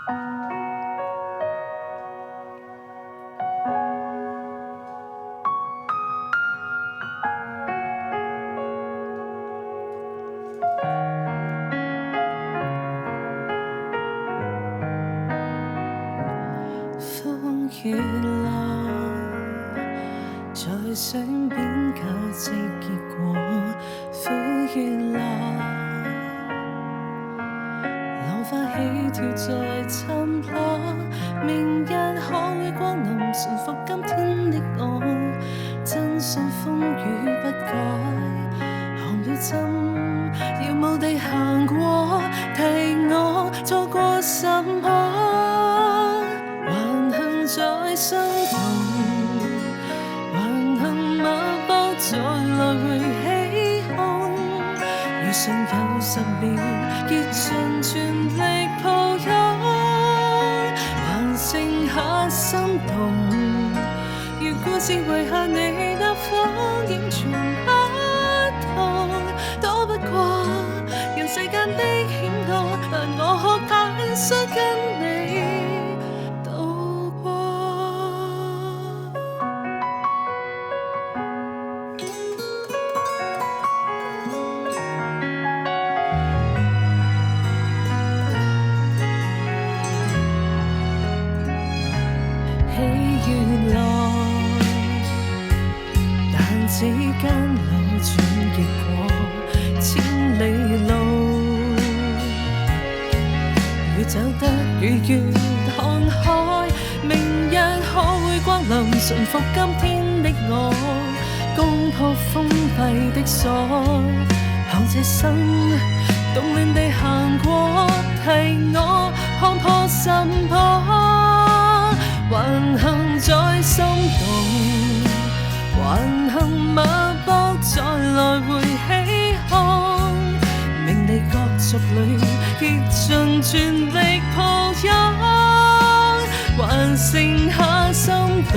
風雨浪在水面交織結果，苦與樂，浪花起跳在沉落，明日可會光臨，馴服今天的我，真信風雨不改，看表針遙無地行過，提我錯過什麼，還幸在心動，還幸脈搏再來回起哄，餘尚有10秒，竭盡全力抱擁，還剩下心動。如故事遺下你那謊言全不痛，躲不過人世間的險惡，但我可坦率跟你渡過。喜與樂，但此間路轉結果，千里路，越走得越遠看開，明日可會光臨，馴服今天的我，攻破封閉的鎖，看這生動亂地行過，提我看破什麼，還幸在心動，還幸脈搏再來回起哄，名利角逐裏竭盡全力抱擁，還剩下心動。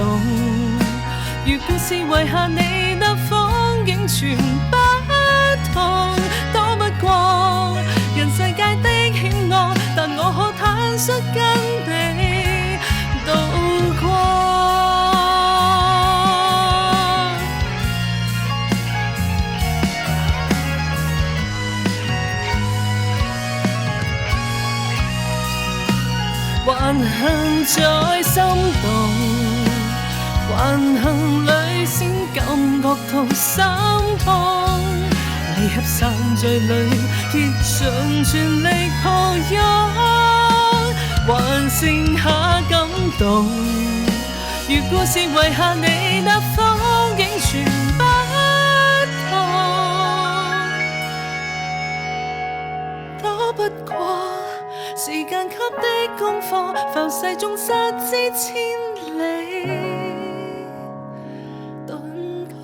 如故事遺下你那謊言全不痛，躲不過人世界的險惡，但我可坦率跟你渡過。還幸在心動，還幸裏先感覺到心慌，離合散聚裏竭盡全力抱擁，還剩下感動。如故事遺下你那謊言全不痛，躲不過時間給的功課，浮世中失之千里遁過。